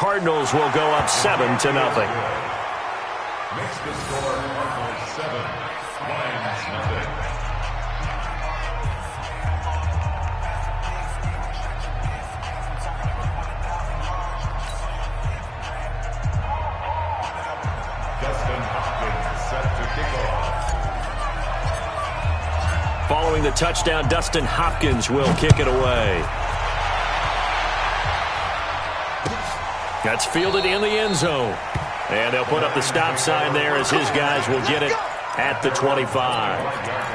Cardinals will go up 7-0. Makes the score Cardinals 7, Lions nothing. Dustin Hopkins set to kick off. Following the touchdown, Dustin Hopkins will kick it away. That's fielded in the end zone. And they'll put up the stop sign there as his guys will get it at the 25.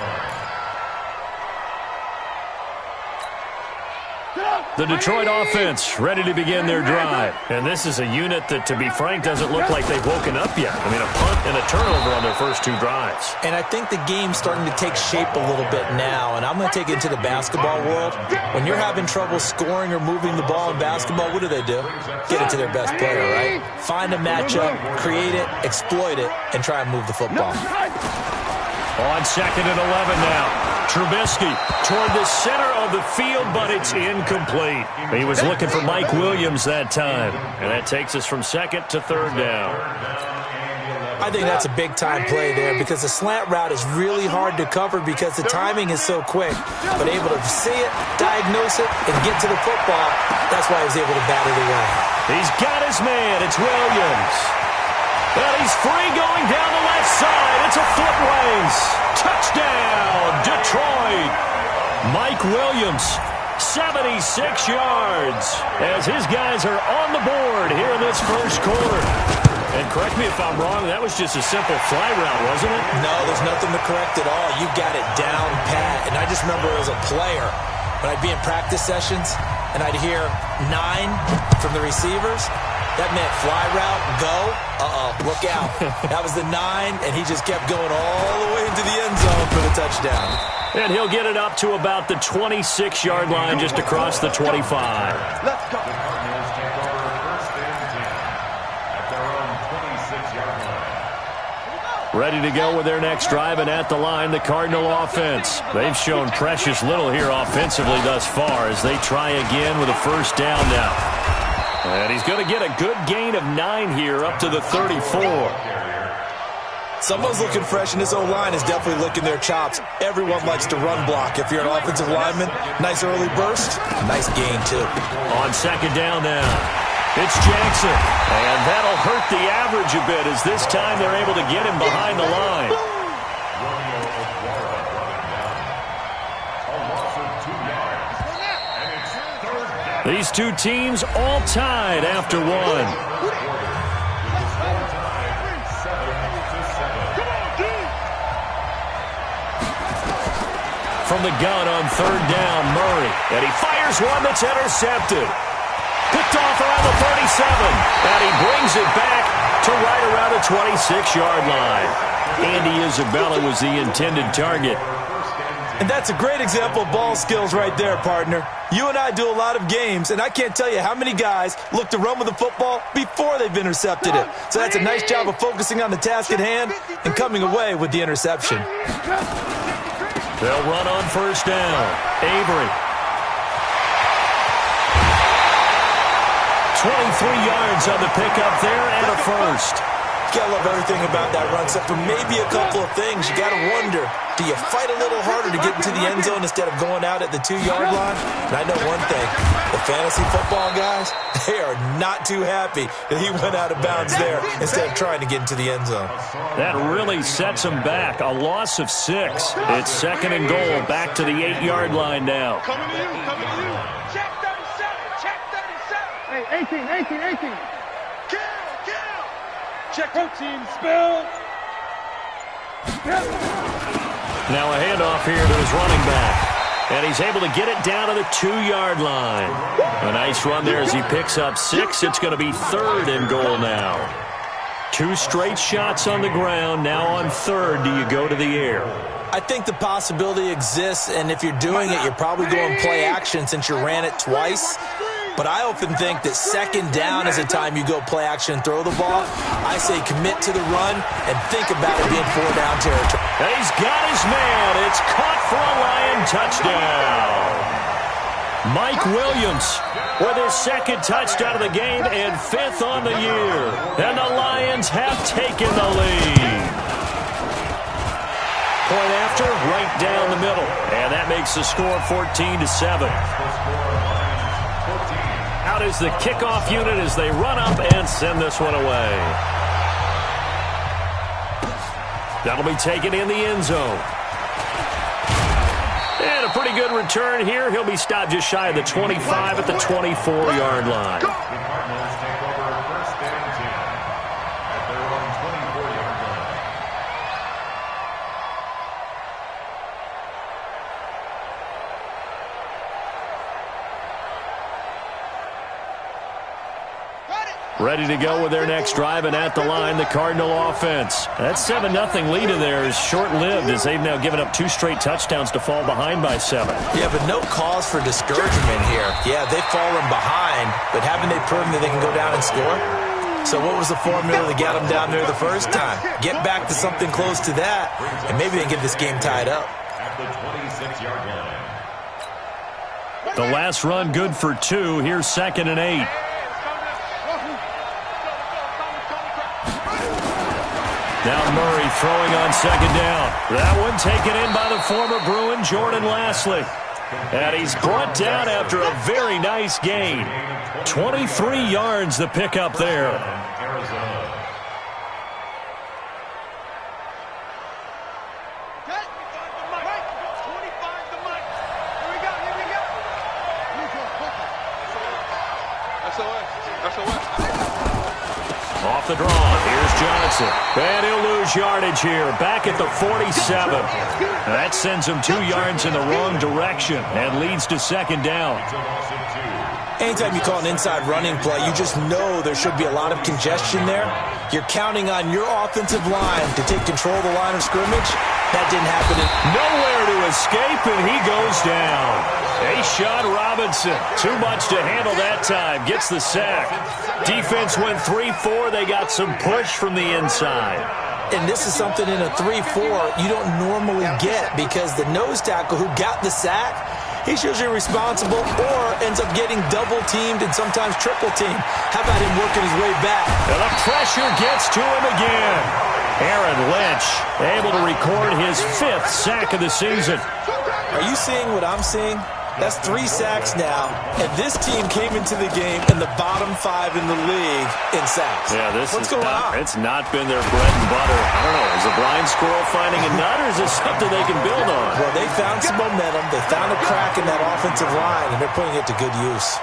The Detroit offense ready to begin their drive. And this is a unit that, to be frank, doesn't look like they've woken up yet. I mean, a punt and a turnover on their first two drives. And I think the game's starting to take shape a little bit now. And I'm going to take it into the basketball world. When you're having trouble scoring or moving the ball in basketball, what do? Get it to their best player, right? Find a matchup, create it, exploit it, and try and move the football. On 2nd and 11 now. Trubisky toward the center of the field, but it's incomplete. He was looking for Mike Williams that time. And that takes us from 2nd to 3rd down. I think that's a big-time play there because the slant route is really hard to cover because the timing is so quick. But able to see it, diagnose it, and get to the football, that's why he was able to bat it away. He's got his man. It's Williams. And he's free going down the left side. It's a foot race. Touchdown, Detroit. Mike Williams, 76 yards, as his guys are on the board here in this first quarter. And correct me if I'm wrong, that was just a simple fly route, wasn't it? No, there's nothing to correct at all. You got it down pat. And I just remember as a player, when I'd be in practice sessions, and I'd hear 9 from the receivers, that meant fly route, go, look out. That was the 9, and he just kept going all the way into the end zone for the touchdown. And he'll get it up to about the 26-yard line just across the 25. Let's go. The Cardinals take over 1st and 10 at their own 26-yard line. Ready to go with their next drive, and at the line, the Cardinal offense. They've shown precious little here offensively thus far as they try again with a first down now. And he's going to get a good gain of 9 here up to the 34. Someone's looking fresh, and this O-line is definitely licking their chops. Everyone likes to run block. If you're an offensive lineman, nice early burst, nice gain too. On 2nd down now, it's Jackson. And that'll hurt the average a bit as this time they're able to get him behind the line. These two teams all tied after one. From the gun on 3rd down, Murray. And he fires one that's intercepted. Picked off around the 37. And he brings it back to right around the 26-yard line. Andy Isabella was the intended target. And that's a great example of ball skills right there, partner. You and I do a lot of games, and I can't tell you how many guys look to run with the football before they've intercepted it. So that's a nice job of focusing on the task at hand and coming away with the interception. They'll run on 1st down. Avery. 23 yards on the pickup there and a first. You gotta love everything about that run, except for maybe a couple of things. You gotta wonder, do you fight a little harder to get into the end zone instead of going out at the 2-yard line? And I know one thing, the fantasy football guys, they are not too happy that he went out of bounds there instead of trying to get into the end zone. That really sets him back. A loss of 6. It's 2nd and goal, back to the 8-yard line now. Coming to you, coming to you. Check 37, check 37. Hey, 18. Kill. Check your team, spill. Now a handoff here to his running back. And he's able to get it down to the 2-yard line. A nice run there as he picks up 6. It's going to be 3rd and goal now. 2 straight shots on the ground. Now on 3rd, do you go to the air? I think the possibility exists, and if you're doing it, you're probably going play action since you ran it twice. But I often think that 2nd down is a time you go play action and throw the ball. I say commit to the run and think about it being 4-down territory. And he's got his man. It's caught for a Lion touchdown. Mike Williams with his second touchdown of the game and 5th on the year. And the Lions have taken the lead. Point after, right down the middle. And that makes the score 14-7. Out is the kickoff unit as they run up and send this one away. That'll be taken in the end zone. And a pretty good return here. He'll be stopped just shy of the 25 at the 24-yard line. The Cardinals take over 1st and 10 at their own 24-yard line. Ready to go with their next drive, and at the line, the Cardinal offense. That 7-0 lead of theirs is short-lived as they've now given up 2 straight touchdowns to fall behind by 7. Yeah, but no cause for discouragement here. Yeah, they've fallen behind, but haven't they proven that they can go down and score? So what was the formula that got them down there the first time? Get back to something close to that, and maybe they can get this game tied up. At the 26-yard line. The last run good for 2. Here's 2nd and 8. Now Murray throwing on 2nd down. That one taken in by the former Bruin, Jordan Lasley. And he's brought down after a very nice gain. 23 yards the pickup there. Arizona. Off the draw, here's Johnson. And he'll lose yardage here, back at the 47. That sends him 2 yards in the wrong direction and leads to 2nd down. Anytime you call an inside running play, you just know there should be a lot of congestion there. You're counting on your offensive line to take control of the line of scrimmage. That didn't happen. Nowhere to escape, and he goes down. Ashawn Robinson, too much to handle that time, gets the sack. Defense went 3-4. They got some push from the inside. And this is something in a 3-4 you don't normally get because the nose tackle who got the sack, he's usually responsible or ends up getting double-teamed and sometimes triple-teamed. How about him working his way back? And the pressure gets to him again. Aaron Lynch able to record his 5th sack of the season. Are you seeing what I'm seeing? That's 3 sacks now, and this team came into the game in the bottom 5 in the league in sacks. Yeah, What's going on? It's not been their bread and butter. I don't know. Is a blind squirrel finding a nut, or is this something they can build on? Well, they found some momentum. They found a crack in that offensive line, and they're putting it to good use.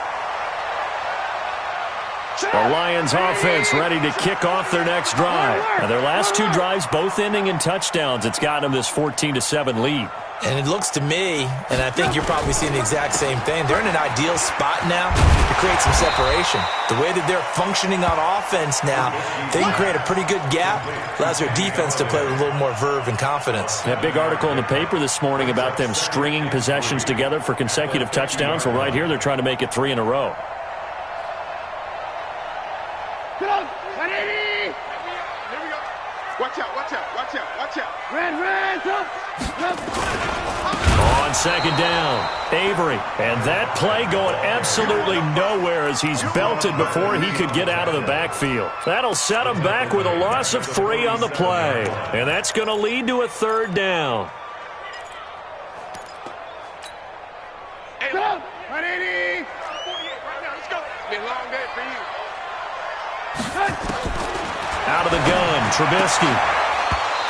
The Lions offense ready to kick off their next drive. Now, their last 2 drives both ending in touchdowns. It's gotten them this 14-7 lead. And it looks to me, and I think you're probably seeing the exact same thing, they're in an ideal spot now to create some separation. The way that they're functioning on offense now, they can create a pretty good gap, allows their defense to play with a little more verve and confidence. That big article in the paper this morning about them stringing possessions together for consecutive touchdowns. Well, right here, they're trying to make it 3 in a row. Watch out, watch out, watch out, watch out. Red, up. On 2nd down, Avery. And that play going absolutely nowhere as he's belted before he could get out of the backfield. That'll set him back with a loss of 3 on the play. And that's going to lead to a 3rd down. Hey, go! 180! 48 right now, let's go. It's been a long day for you. Out of the gun, Trubisky.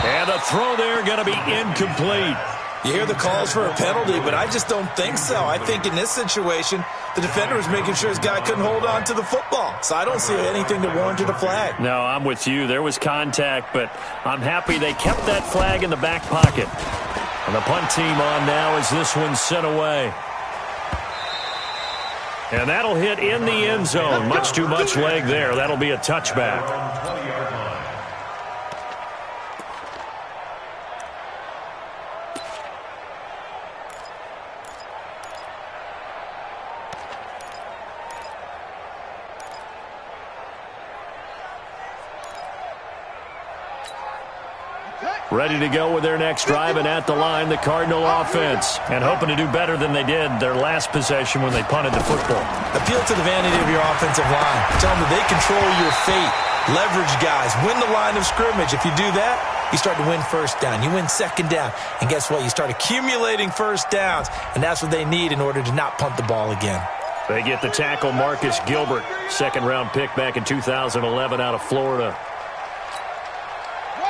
And the throw there going to be incomplete. You hear the calls for a penalty, but I just don't think so. I think in this situation, the defender was making sure his guy couldn't hold on to the football. So I don't see anything that warranted a flag. No, I'm with you. There was contact, but I'm happy they kept that flag in the back pocket. And the punt team on now as this one's sent away. And that'll hit in the end zone. Much too much leg there. That'll be a touchback. 20-yard line. Ready to go with their next drive, and at the line, the Cardinal offense. And hoping to do better than they did their last possession when they punted the football. Appeal to the vanity of your offensive line. Tell them that they control your fate. Leverage guys. Win the line of scrimmage. If you do that, you start to win first down. You win second down. And guess what? You start accumulating first downs. And that's what they need in order to not punt the ball again. They get the tackle, Marcus Gilbert. Second-round pick back in 2011 out of Florida.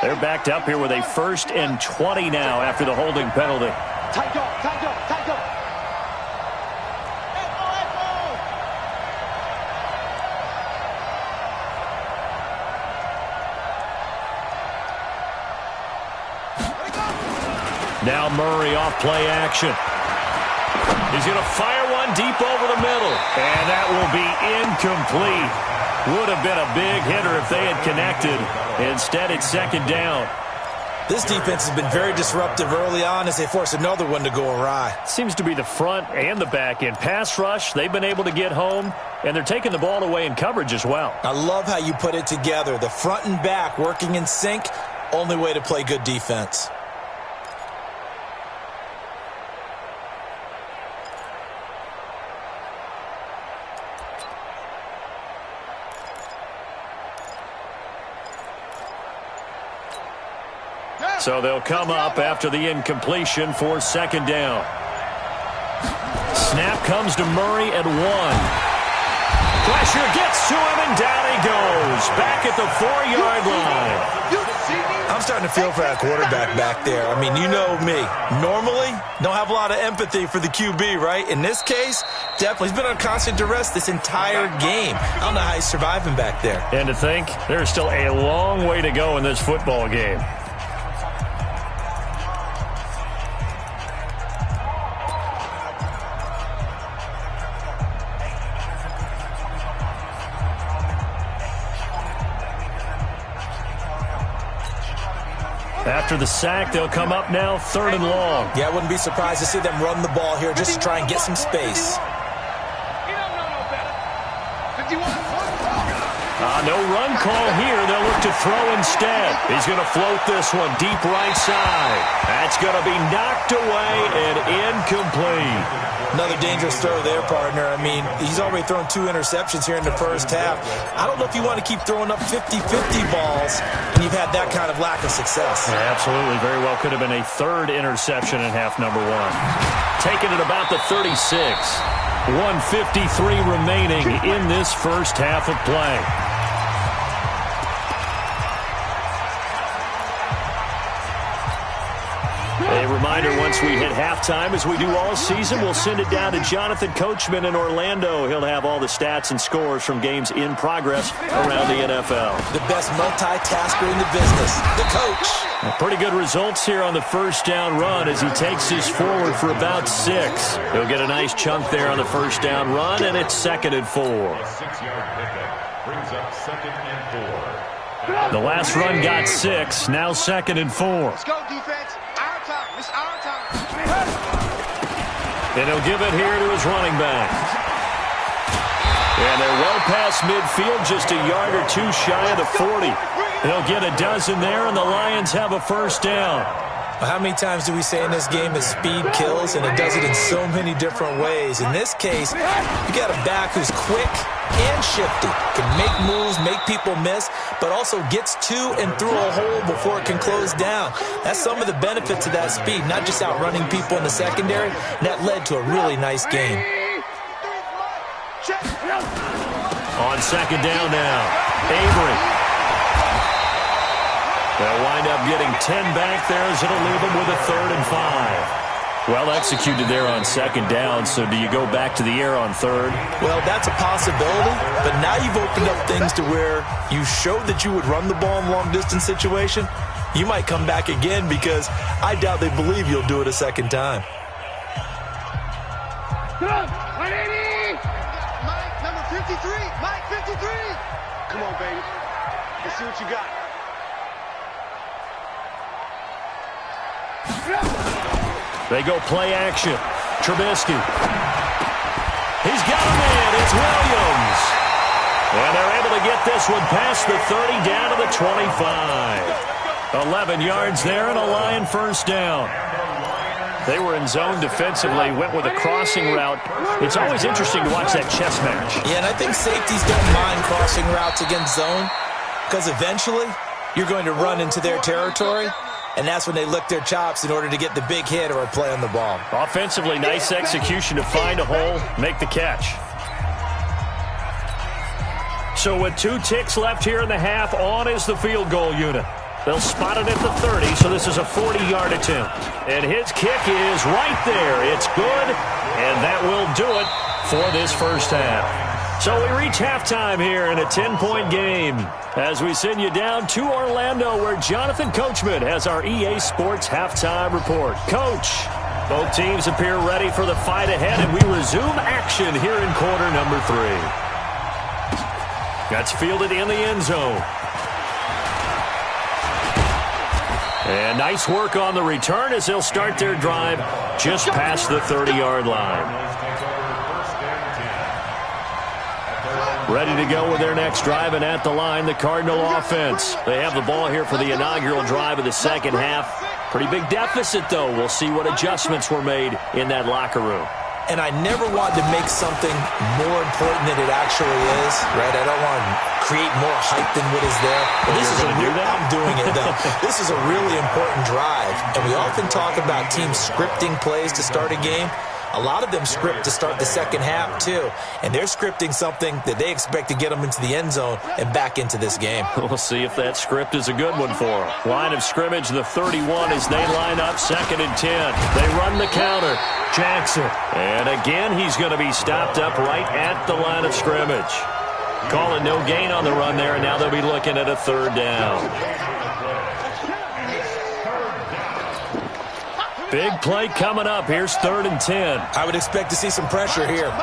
They're backed up here with a 1st and 20 now after the holding penalty. Tight dog, tight dog, tight dog. Now Murray off play action. He's going to fire one deep over the middle. And that will be incomplete. Would have been a big hitter if they had connected. Instead, it's second down. This defense has been very disruptive early on as they force another one to go awry. Seems to be the front and the back end. Pass rush, they've been able to get home, and they're taking the ball away in coverage as well. I love how you put it together. The front and back working in sync, only way to play good defense. So they'll come up after the incompletion for second down. Snap comes to Murray at 1. Pressure gets to him, and down he goes. Back at the 4-yard line. I'm starting to feel for that quarterback back there. I mean, you know me. Normally, don't have a lot of empathy for the QB, right? In this case, definitely. He's been on constant duress this entire game. I don't know how he's surviving back there. And to think, there's still a long way to go in this football game. After the sack, they'll come up now 3rd and long. Yeah, I wouldn't be surprised to see them run the ball here just to try and get some space. You don't know no better. 51. No run call here. They'll look to throw instead. He's going to float this one deep right side. That's going to be knocked away and incomplete. Another dangerous throw there, partner. I mean, he's already thrown 2 interceptions here in the first half. I don't know if you want to keep throwing up 50-50 balls when you've had that kind of lack of success. Yeah, absolutely. Very well could have been a 3rd interception in half number 1. Taking it about the 36. 1:53 remaining in this first half of play. A reminder, once we hit halftime, as we do all season, we'll send it down to Jonathan Coachman in Orlando. He'll have all the stats and scores from games in progress around the NFL. The best multitasker in the business, the coach. Pretty good results here on the first down run as he takes us forward for about 6. He'll get a nice chunk there on the first down run, and it's 2nd and 4. 6-yard pickup brings up 2nd and 4. The last run got 6, now 2nd and 4. Let's go, defense. Our time. It's our time. And he'll give it here to his running back. And they're well past midfield, just a yard or 2 shy of the 40. They'll get a dozen there, and the Lions have a first down. Well, how many times do we say in this game that speed kills, and it does it in so many different ways? In this case, you got a back who's quick and shifty, can make moves, make people miss, but also gets to and through a hole before it can close down. That's some of the benefits of that speed, not just outrunning people in the secondary. That led to a really nice game. On second down now, Avery. They'll wind up getting 10 back there as it'll leave them with a 3rd and 5. Well executed there on second down, so do you go back to the air on 3rd? Well, that's a possibility, but now you've opened up things to where you showed that you would run the ball in long-distance situation. You might come back again because I doubt they believe you'll do it a second time. Come on, 180! Mike, number 53! Mike, 53! Come on, baby. Let's see what you got. They go play action. Trubisky. He's got him in. It's Williams. And they're able to get this one past the 30 down to the 25. 11 yards there and a Lion first down. They were in zone defensively, went with a crossing route. It's always interesting to watch that chess match. Yeah, and I think safeties don't mind crossing routes against zone because eventually you're going to run into their territory, and that's when they lick their chops in order to get the big hit or a play on the ball. Offensively, nice execution to find a hole, make the catch. So with 2 ticks left here in the half, on is the field goal unit. They'll spot it at the 30, so this is a 40-yard attempt. And his kick is right there. It's good, and that will do it for this first half. So we reach halftime here in a 10-point game as we send you down to Orlando, where Jonathan Coachman has our EA Sports halftime report. Coach, both teams appear ready for the fight ahead, and we resume action here in quarter number 3. That's fielded in the end zone. And nice work on the return as they'll start their drive just past the 30-yard line. Ready to go with their next drive, and at the line, the Cardinal offense. They have the ball here for the inaugural drive of the second half. Pretty big deficit, though. We'll see what adjustments were made in that locker room. And I never wanted to make something more important than it actually is, right? I don't want to create more hype than what is there. But this is I'm doing it, though. This is a really important drive. And we often talk about teams scripting plays to start a game. A lot of them script to start the second half, too. And they're scripting something that they expect to get them into the end zone and back into this game. We'll see if that script is a good one for them. Line of scrimmage, the 31 as they line up, 2nd and 10. They run the counter. Jackson. And again, he's going to be stopped up right at the line of scrimmage. Call it no gain on the run there, and now they'll be looking at a 3rd down. Big play coming up. Here's 3rd and 10. I would expect to see some pressure here.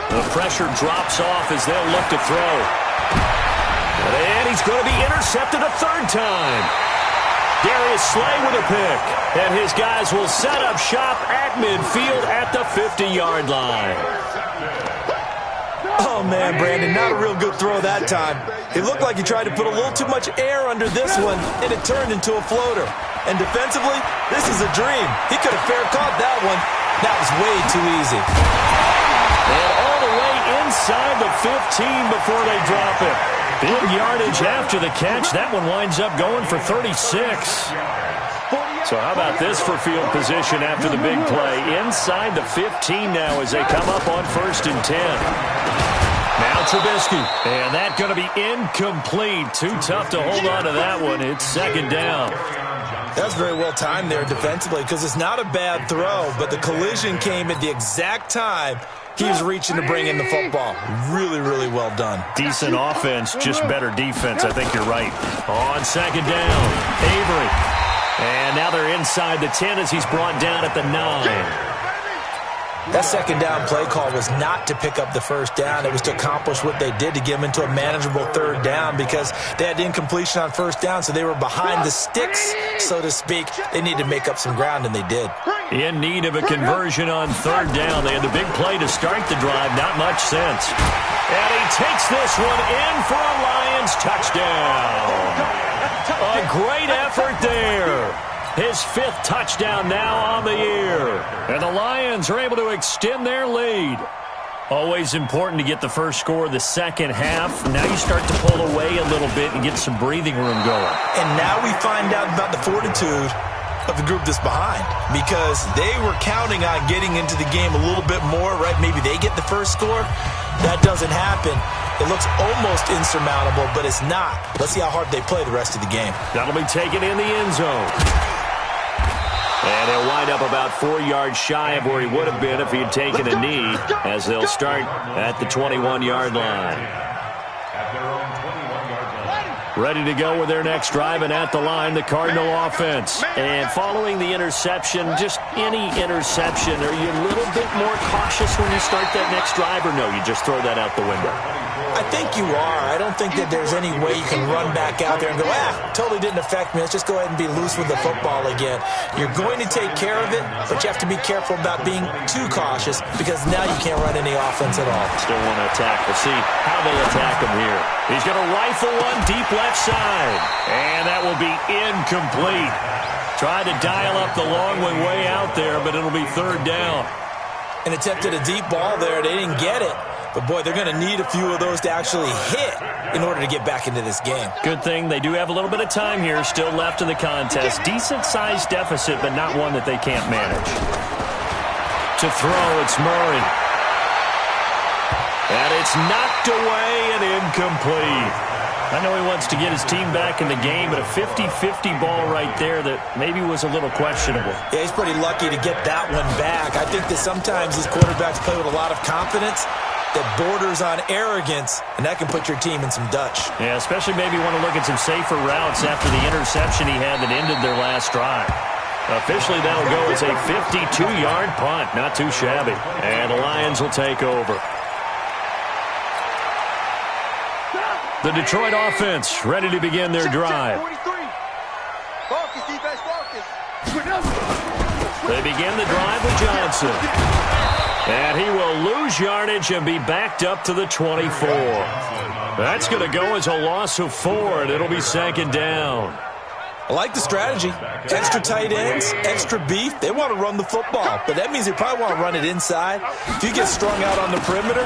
The pressure drops off as they'll look to throw. And he's going to be intercepted a 3rd time. Darius Slay with a pick. And his guys will set up shop at midfield at the 50-yard line. Oh, man, Brandon, not a real good throw that time. It looked like he tried to put a little too much air under this one, and it turned into a floater. And defensively, this is a dream. He could have fair caught that one. That was way too easy. And all the way inside the 15 before they drop it. Big yardage after the catch. That one winds up going for 36. So how about this for field position after the big play? Inside the 15 now as they come up on 1st and 10. Now Trubisky. And that's going to be incomplete. Too tough to hold on to that one. It's 2nd down. That's very well timed there defensively because it's not a bad throw, but the collision came at the exact time he was reaching to bring in the football. Really, really well done. Decent offense, just better defense. I think you're right. On 2nd down, Avery. And now they're inside the 10 as he's brought down at the 9. That 2nd down play call was not to pick up the 1st down. It was to accomplish what they did to get them into a manageable 3rd down because they had incompletion on 1st down, so they were behind the sticks, so to speak. They needed to make up some ground, and they did. In need of a conversion on 3rd down. They had the big play to start the drive. Not much sense. And he takes this one in for a Lions touchdown. A great effort there. His 5th touchdown now on the year. And the Lions are able to extend their lead. Always important to get the first score of the second half. Now you start to pull away a little bit and get some breathing room going. And now we find out about the fortitude of the group that's behind because they were counting on getting into the game a little bit more, right? Maybe they get the first score. That doesn't happen. It looks almost insurmountable, but it's not. Let's see how hard they play the rest of the game. That'll be taken in the end zone. And he'll wind up about 4 yards shy of where he would have been if he had taken a knee as they'll start at the 21-yard line. Ready to go with their next drive, and at the line, the Cardinal offense. And following the interception, just any interception, are you a little bit more cautious when you start that next drive, or no, you just throw that out the window? I think you are. I don't think that there's any way you can run back out there and go, totally didn't affect me. Let's just go ahead and be loose with the football again. You're going to take care of it, but you have to be careful about being too cautious because now you can't run any offense at all. Still want to attack. We'll see how they attack him here. He's going to rifle one deep left side, and that will be incomplete. Tried to dial up the long one way out there, but it'll be third down. And attempted a deep ball there. They didn't get it. But, boy, they're going to need a few of those to actually hit in order to get back into this game. Good thing they do have a little bit of time here still left in the contest. Decent-sized deficit, but not one that they can't manage. To throw, it's Murray. And it's knocked away and incomplete. I know he wants to get his team back in the game, but a 50-50 ball right there that maybe was a little questionable. Yeah, he's pretty lucky to get that one back. I think that sometimes these quarterbacks play with a lot of confidence that borders on arrogance, and that can put your team in some Dutch. Yeah, especially maybe want to look at some safer routes after the interception he had that ended their last drive. Officially, that'll go as a 52-yard punt. Not too shabby. And the Lions will take over. The Detroit offense ready to begin their drive. They begin the drive with Johnson. And he will lose yardage and be backed up to the 24. That's going to go as a loss of 4, and it'll be second down. I like the strategy. Extra tight ends, extra beef. They want to run the football, but that means they probably want to run it inside. If you get strung out on the perimeter,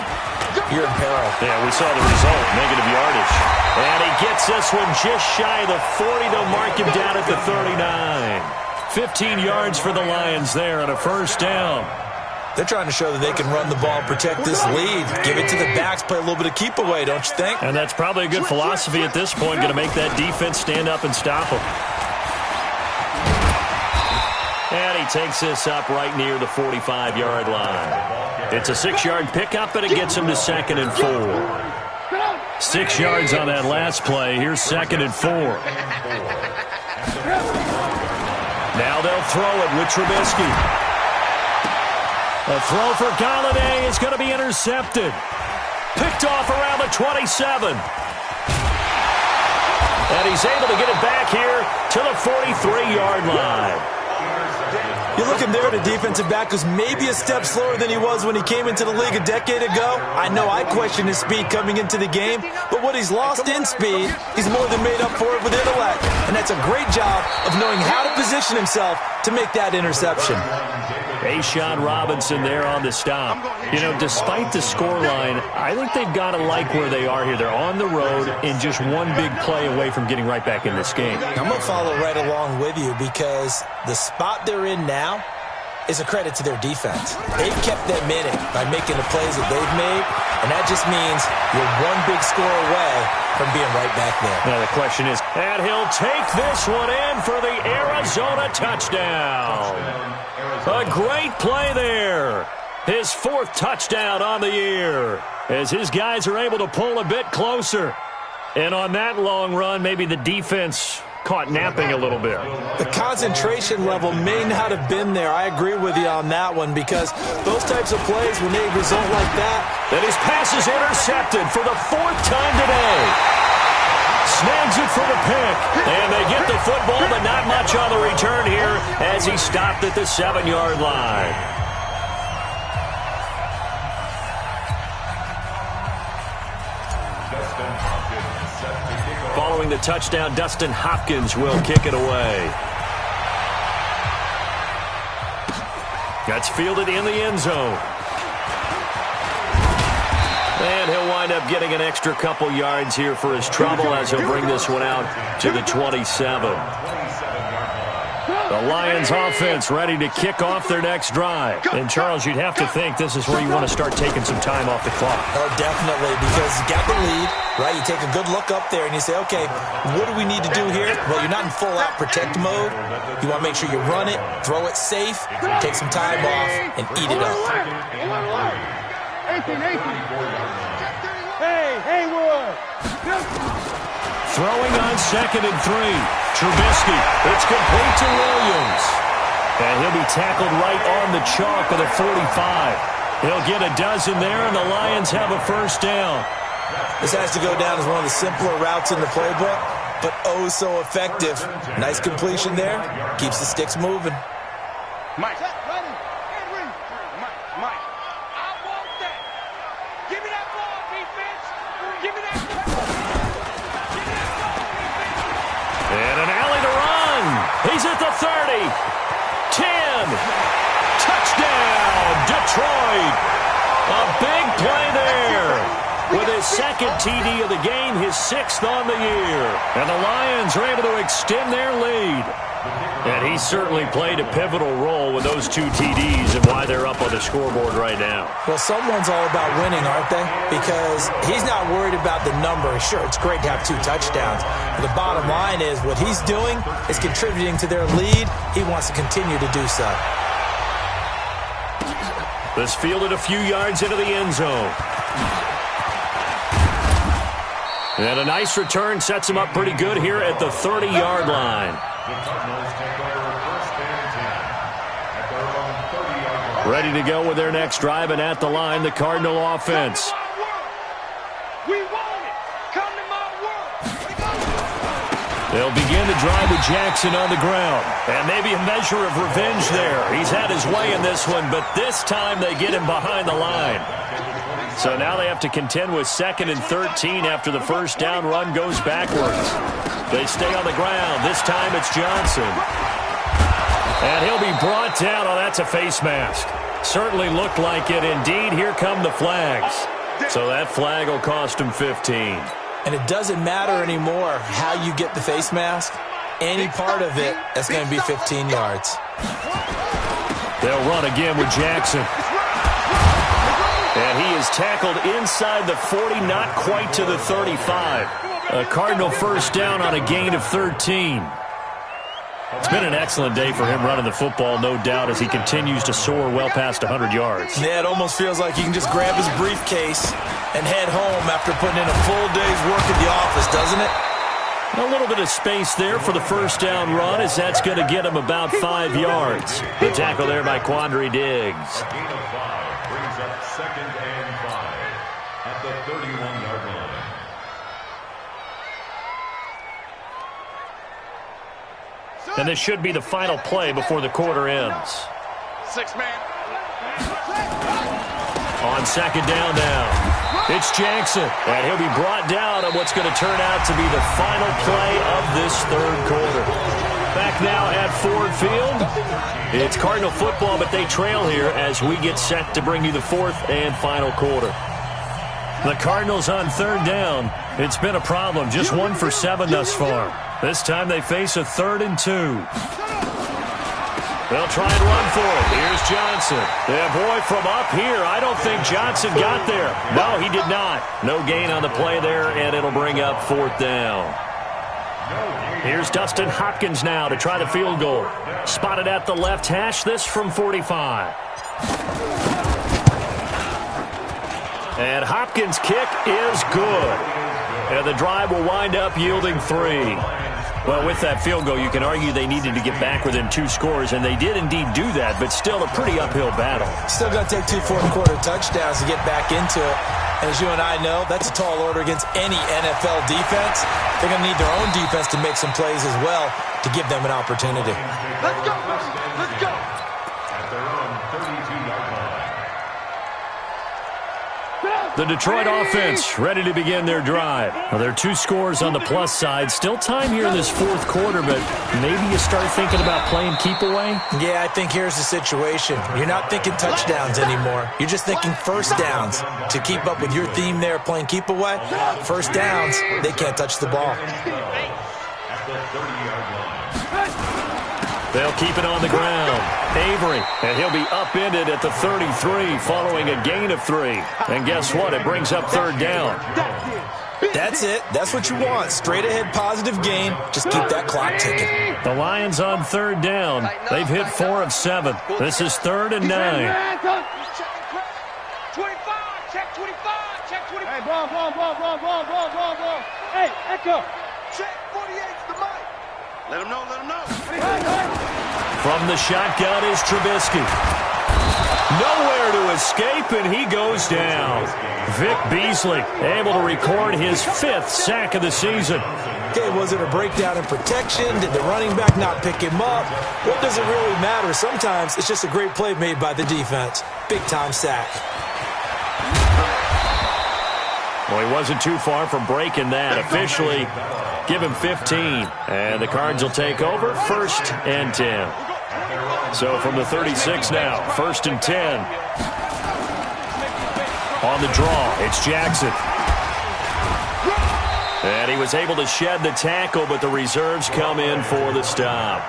you're in peril. Yeah, we saw the result, negative yardage. And he gets this one just shy of the 40. They'll mark him down at the 39. 15 yards for the Lions there on a first down. They're trying to show that they can run the ball and protect this lead. Give it to the backs, play a little bit of keep away, don't you think? And that's probably a good philosophy at this point, going to make that defense stand up and stop them. And he takes this up right near the 45-yard line. It's a 6-yard pickup, and it gets him to 2nd and 4. 6 yards on that last play. Here's 2nd and 4. Now they'll throw it with Trubisky. A throw for Galladay is going to be intercepted. Picked off around the 27. And he's able to get it back here to the 43-yard line. You're looking there at a defensive back who's maybe a step slower than he was when he came into the league a decade ago. I know I questioned his speed coming into the game, but what he's lost in speed, he's more than made up for it with intellect. And that's a great job of knowing how to position himself to make that interception. A'Shawn Robinson there on the stop. You know, despite the scoreline, I think they've got to like where they are here. They're on the road and just one big play away from getting right back in this game. I'm going to follow right along with you because the spot they're in now is a credit to their defense. They've kept them in it by making the plays that they've made, and that just means you're one big score away from being right back there. Now the question is, and he'll take this one in for the Arizona touchdown. A great play there. His 4th touchdown on the year as his guys are able to pull a bit closer. And on that long run, maybe the defense caught napping a little bit. The concentration level may not have been there. I agree with you on that one because those types of plays, when they result like that. And his pass is intercepted for the 4th time today. Snags it for the pick. And they get the football, but not much on the return here as he stopped at the 7-yard line. Following the touchdown, Dustin Hopkins will kick it away. That's fielded in the end zone. And he'll wind up getting an extra couple yards here for his trouble as he'll bring this one out to the 27. The Lions offense ready to kick off their next drive. And, Charles, you'd have to think this is where you want to start taking some time off the clock. Oh, definitely, because you got the lead, right? You take a good look up there and you say, okay, what do we need to do here? Well, you're not in full-out protect mode. You want to make sure you run it, throw it safe, take some time off, and eat it up. 18. Hey, Haywood! Throwing on 2nd and 3. Trubisky. It's complete to Williams. And he'll be tackled right on the chalk of the 45. He'll get a dozen there, and the Lions have a first down. This has to go down as one of the simpler routes in the playbook, but oh so effective. Nice completion there. Keeps the sticks moving. Mike. Mike. I want that. Give me that ball, defense. Give me that ball. Give me that ball, defense. And an alley to run. He's at the 30. 10. Touchdown, Detroit. A big play there. With his second TD of the game, his 6th on the year. And the Lions are able to extend their lead. And he certainly played a pivotal role with those 2 TDs and why they're up on the scoreboard right now. Well, someone's all about winning, aren't they? Because he's not worried about the number. Sure, it's great to have 2 touchdowns. But the bottom line is what he's doing is contributing to their lead. He wants to continue to do so. This fielded a few yards into the end zone. And a nice return sets him up pretty good here at the 30-yard line. The Cardinals take over 1st and 10 at their own 30-yard line. Ready to go with their next drive, and at the line, the Cardinal offense. We want it. Come to my world. They'll begin the drive with Jackson on the ground. And maybe a measure of revenge there. He's had his way in this one, but this time they get him behind the line. So now they have to contend with 2nd and 13 after the first down run goes backwards. They stay on the ground. This time it's Johnson. And he'll be brought down. Oh, that's a face mask. Certainly looked like it. Indeed, here come the flags. So that flag will cost him 15. And it doesn't matter anymore how you get the face mask. Any part of it, that's going to be 15 yards. They'll run again with Jackson. And he is tackled inside the 40, not quite to the 35. A Cardinal first down on a gain of 13. It's been an excellent day for him running the football, no doubt, as he continues to soar well past 100 yards. Yeah, it almost feels like he can just grab his briefcase and head home after putting in a full day's work at the office, doesn't it? A little bit of space there for the first down run, as that's going to get him about 5 yards. The tackle there by Quandre Diggs. A gain of 5 brings up 2nd and 5 at the 31-yard line. And this should be the final play before the quarter ends. 6-man. On 2nd down now. It's Jackson, and he'll be brought down on what's going to turn out to be the final play of this 3rd quarter. Back now at Ford Field. It's Cardinal football, but they trail here as we get set to bring you the 4th and final quarter. The Cardinals on 3rd down. It's been a problem, just 1 for 7 thus far. This time they face a 3rd and 2. They'll try and run for it. Here's Johnson. Yeah, boy, from up here, I don't think Johnson got there. No, he did not. No gain on the play there, and it'll bring up 4th down. Here's Dustin Hopkins now to try the field goal. Spotted at the left hash, this from 45. And Hopkins' kick is good. And the drive will wind up yielding 3. Well, with that field goal, you can argue they needed to get back within 2 scores, and they did indeed do that, but still a pretty uphill battle. Still going to take 2 fourth-quarter touchdowns to get back into it. And as you and I know, that's a tall order against any NFL defense. They're going to need their own defense to make some plays as well to give them an opportunity. Let's go. Let's go. At their own 32-yard line. The Detroit offense ready to begin their drive. Well, there are 2 scores on the plus side. Still time here in this 4th quarter, but maybe you start thinking about playing keep away? Yeah, I think here's the situation. You're not thinking touchdowns anymore. You're just thinking first downs. To keep up with your theme there, playing keep away, first downs, they can't touch the ball. At the 30-yard line. They'll keep it on the ground. Avery, and he'll be upended at the 33 following a gain of 3. And guess what? It brings up 3rd down. That's it. That's what you want. Straight ahead positive gain. Just keep that clock ticking. The Lions on 3rd down. They've hit 4 of 7. This is 3rd and 9. 25. Check 25. Check 25. Hey, ball. Hey, Echo. Check 48's the mic. Let him know, let him know. From the shotgun is Trubisky. Nowhere to escape, and he goes down. Vic Beasley able to record his 5th sack of the season. Okay, was it a breakdown in protection? Did the running back not pick him up? What does it really matter? Sometimes it's just a great play made by the defense. Big-time sack. Well, he wasn't too far from breaking that. Officially, give him 15. And the Cards will take over 1st and 10. So from the 36 now, 1st and 10. On the draw, it's Jackson. And he was able to shed the tackle, but the reserves come in for the stop.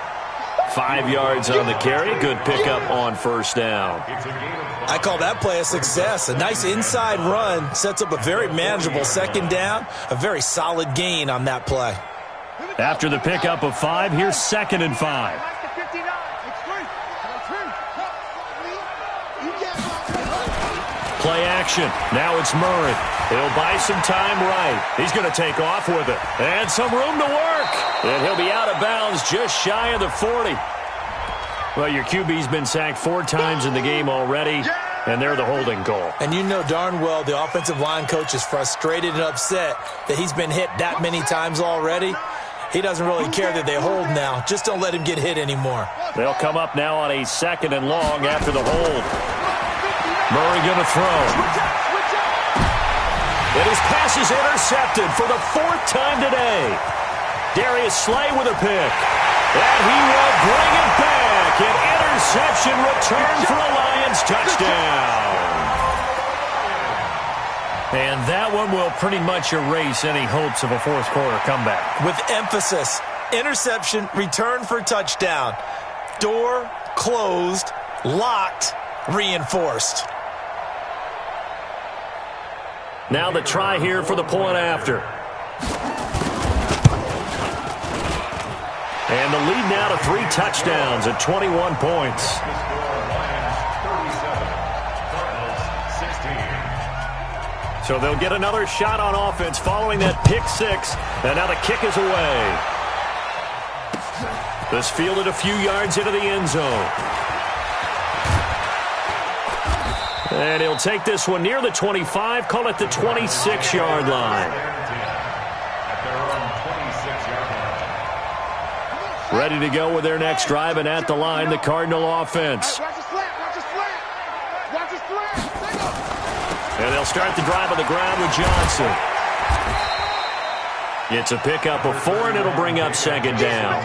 5 yards on the carry. Good pickup on 1st down. I call that play a success. A nice inside run sets up a very manageable 2nd down. A very solid gain on that play. After the pickup of 5, here's 2nd and 5. Play action. Now it's Murray. He'll buy some time right. He's going to take off with it. And some room to work. And he'll be out of bounds just shy of the 40. Well, your QB's been sacked 4 times in the game already, and they're the holding goal. And you know darn well the offensive line coach is frustrated and upset that he's been hit that many times already. He doesn't really care that they hold now. Just don't let him get hit anymore. They'll come up now on a 2nd and long after the hold. Murray going to throw. And his pass is intercepted for the 4th time today. Darius Slay with a pick. And he will bring it back. An interception return for a Lions touchdown. And that one will pretty much erase any hopes of a 4th quarter comeback. With emphasis, interception, return for touchdown. Door closed, locked, reinforced. Now the try here for the point after. And the lead now to 3 touchdowns at 21 points. So they'll get another shot on offense following that pick 6. And now the kick is away. This fielded a few yards into the end zone. And he'll take this one near the 25, call it the 26-yard line. Ready to go with their next drive, and at the line, the Cardinal offense. And they'll start the drive on the ground with Johnson. It's a pickup of 4, and it'll bring up 2nd down.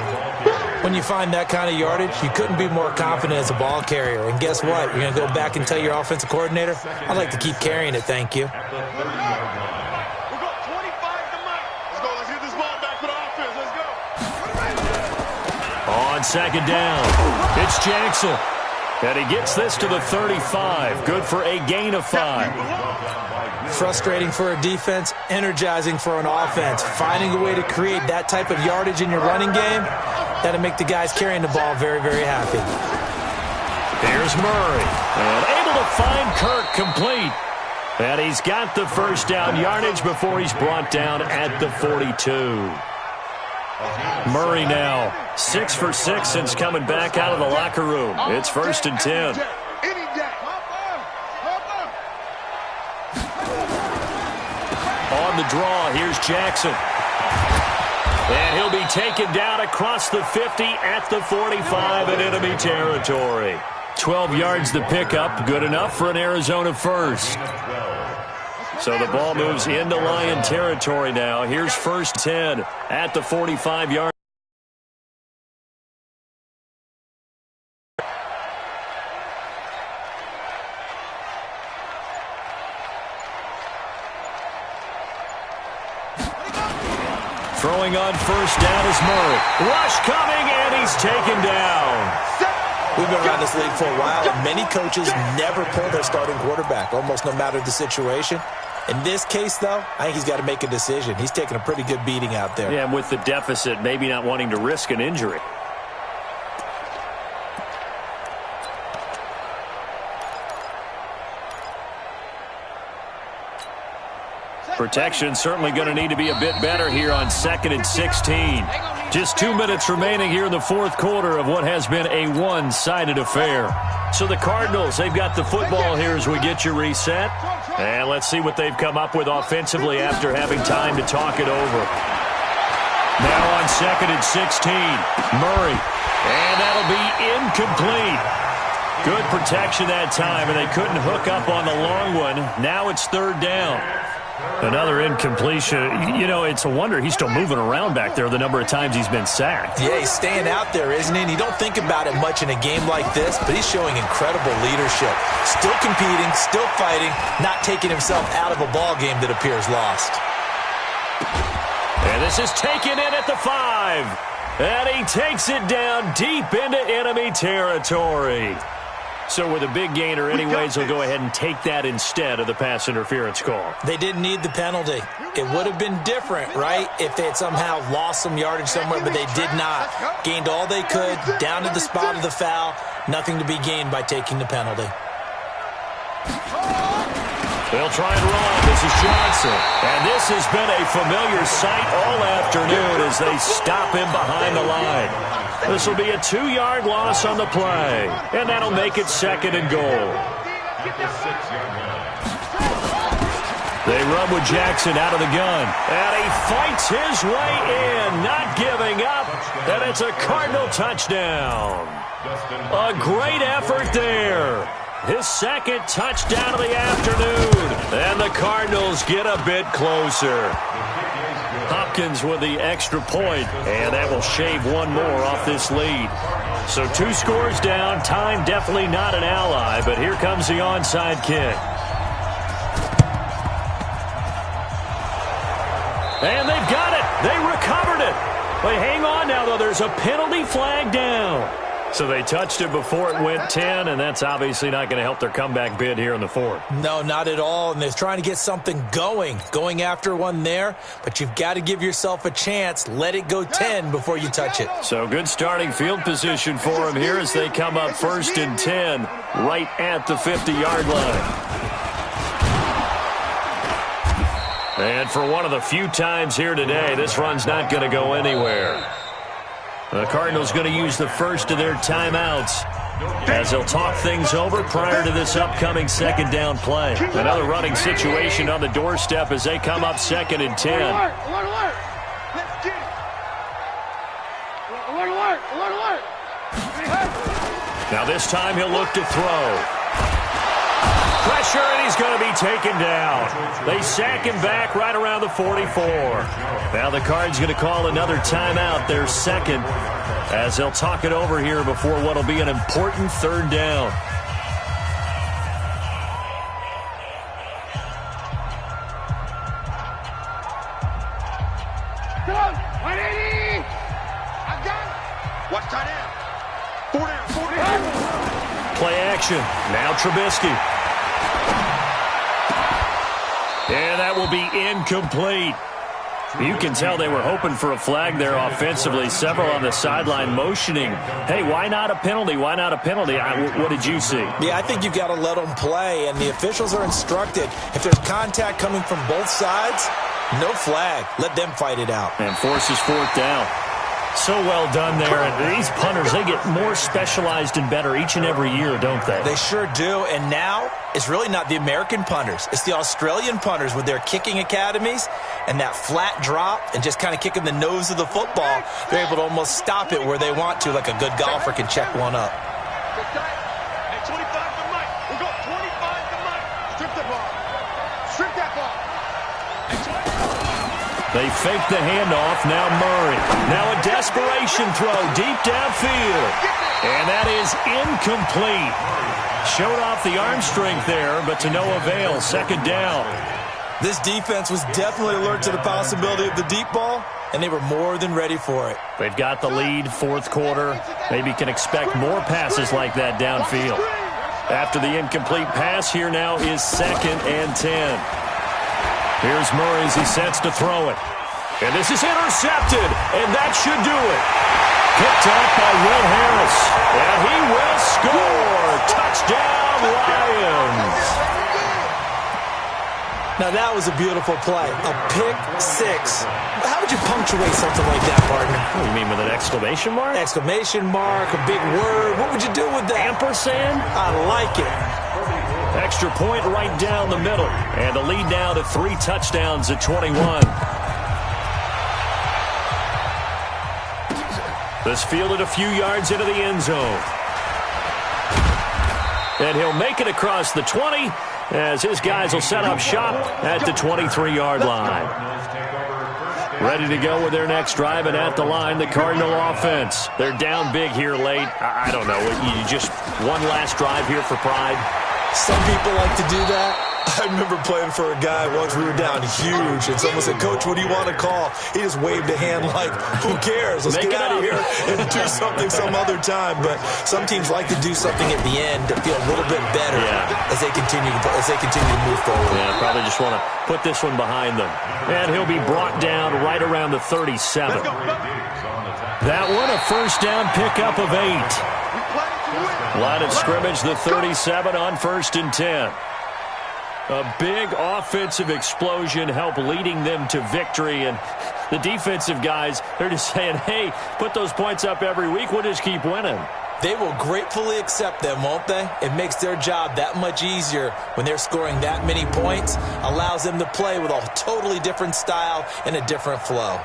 When you find that kind of yardage, you couldn't be more confident as a ball carrier. And guess what? You're going to go back and tell your offensive coordinator, I'd like to keep carrying it, thank you. On 2nd down, it's Jackson. And he gets this to the 35. Good for a gain of 5. Frustrating for a defense, energizing for an offense. Finding a way to create that type of yardage in your running game, that'll make the guys carrying the ball very, very happy. Here's Murray. And able to find Kirk complete. And he's got the 1st down yardage before he's brought down at the 42. Murray now 6 for 6 since coming back out of the locker room. It's 1st and 10. On the draw, here's Jackson. And he'll be taken down across the 50 at the 45 in enemy territory. 12 yards the pickup, good enough for an Arizona 1st. So the ball moves into Lion territory now. Here's 1st 10 at the 45-yard. Throwing on 1st down is Murray. Rush coming, and he's taken down. We've been around this league for a while, and many coaches never pull their starting quarterback, almost no matter the situation. In this case, though, I think he's got to make a decision. He's taking a pretty good beating out there. Yeah, and with the deficit, maybe not wanting to risk an injury. Protection certainly going to need to be a bit better here on 2nd and 16. Just 2 minutes remaining here in the fourth quarter of what has been a one-sided affair. So the Cardinals, they've got the football here as we get you reset. And let's see what they've come up with offensively after having time to talk it over. Now on 2nd and 16, Murray. And that'll be incomplete. Good protection that time, and they couldn't hook up on the long one. Now it's 3rd down. Another incompletion. You know, it's a wonder he's still moving around back there the number of times he's been sacked. Yeah, he's staying out there, isn't he? And you don't think about it much in a game like this, but he's showing incredible leadership. Still competing, still fighting, not taking himself out of a ball game that appears lost. And this is taken in at the 5. And he takes it down deep into enemy territory. So with a big gainer anyways, they'll go ahead and take that instead of the pass interference call. They didn't need the penalty. It would have been different, right, if they had somehow lost some yardage somewhere, but they did not. Gained all they could, down to the spot of the foul. Nothing to be gained by taking the penalty. They'll try and run. This is Johnson. And this has been a familiar sight all afternoon as they stop him behind the line. This will be a 2-yard loss on the play. And that'll make it 2nd and goal. They run with Jackson out of the gun. And he fights his way in, not giving up. And it's a Cardinal touchdown. A great effort there. His 2nd touchdown of the afternoon. And the Cardinals get a bit closer. Hopkins with the extra point, and that will shave one more off this lead. So 2 scores down. Time definitely not an ally, but here comes the onside kick. And they've got it. They recovered it. But hang on now, though. There's a penalty flag down. So they touched it before it went 10, and that's obviously not going to help their comeback bid here in the 4th. No, not at all, and they're trying to get something going after one there, but you've got to give yourself a chance. Let it go 10 before you touch it. So good starting field position for them here as they come up 1st and 10 right at the 50-yard line. And for one of the few times here today, this run's not going to go anywhere. The Cardinals going to use the first of their timeouts as they'll talk things over prior to this upcoming 2nd down play. Another running situation on the doorstep as they come up 2nd and 10. Now this time he'll look to throw. Pressure, and he's going to be taken down. They sack him back right around the 44. Now the Cards going to call another timeout, their 2nd, as they'll talk it over here before what will be an important 3rd down. Come on, 180! I'm done. Watch tight end. 4 down, 4 down. Play action. Now Trubisky. And that will be incomplete. You can tell they were hoping for a flag there offensively. Several on the sideline motioning. Hey, why not a penalty? Why not a penalty? What did you see? Yeah, I think you've got to let them play, and the officials are instructed. If there's contact coming from both sides, no flag. Let them fight it out. And forces 4th down. So well done there. And these punters, they get more specialized and better each and every year, don't they? They sure do. And now it's really not the American punters. It's the Australian punters with their kicking academies and that flat drop and just kind of kicking the nose of the football. They're able to almost stop it where they want to, like a good golfer can check one up. Hey, 25 to Mike. We'll go 25 to Mike. Strip the ball. Strip that ball. They fake the handoff. Now Murray. Now a desperation throw deep downfield. And that is incomplete. Showed off the arm strength there, but to no avail. 2nd down. This defense was definitely alert to the possibility of the deep ball, and they were more than ready for it. They've got the lead, 4th quarter. Maybe can expect more passes like that downfield. After the incomplete pass, here now is 2nd and 10. Here's Murray as he sets to throw it. And this is intercepted, and that should do it. Picked up by Will Harris, and he will score. Touchdown, Lions. Now, that was a beautiful play. A pick six. How would you punctuate something like that, partner? What do you mean, with an exclamation mark? Exclamation mark, a big word. What would you do with that? Ampersand? I like it. Extra point right down the middle. And the lead now to 3 touchdowns at 21. This fielded a few yards into the end zone. And he'll make it across the 20 as his guys will set up shop at the 23-yard line. Ready to go with their next drive, and at the line, the Cardinal offense. They're down big here late. I don't know. You just one last drive here for pride? Some people like to do that. I remember playing for a guy once. We were down huge, and someone said, "Coach, what do you want to call?" He just waved a hand like, "Who cares? Let's get out of here and do something some other time." But some teams like to do something at the end to feel a little bit better as they continue to move forward. Yeah, probably just want to put this one behind them. And he'll be brought down right around the 37. That one, a first down pickup of 8. Line of scrimmage, the 37 on 1st and 10. A big offensive explosion helped leading them to victory. And the defensive guys, they're just saying, hey, put those points up every week. We'll just keep winning. They will gratefully accept them, won't they? It makes their job that much easier when they're scoring that many points. Allows them to play with a totally different style and a different flow.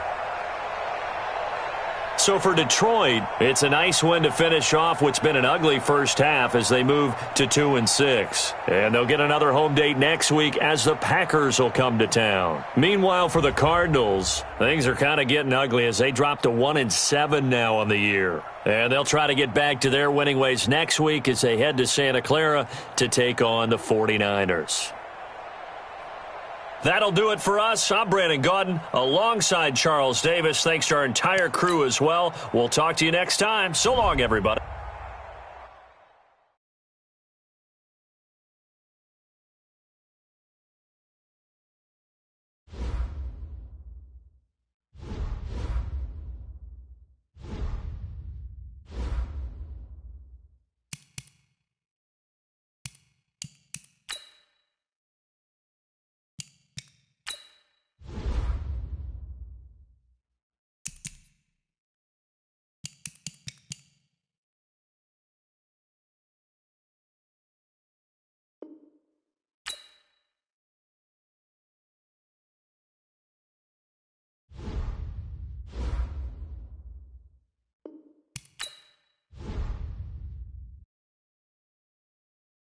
So for Detroit, it's a nice win to finish off what's been an ugly first half as they move to 2-6. And they'll get another home date next week as the Packers will come to town. Meanwhile, for the Cardinals, things are kind of getting ugly as they drop to 1-7 now on the year. And they'll try to get back to their winning ways next week as they head to Santa Clara to take on the 49ers. That'll do it for us. I'm Brandon Gaudin alongside Charles Davis. Thanks to our entire crew as well. We'll talk to you next time. So long, everybody.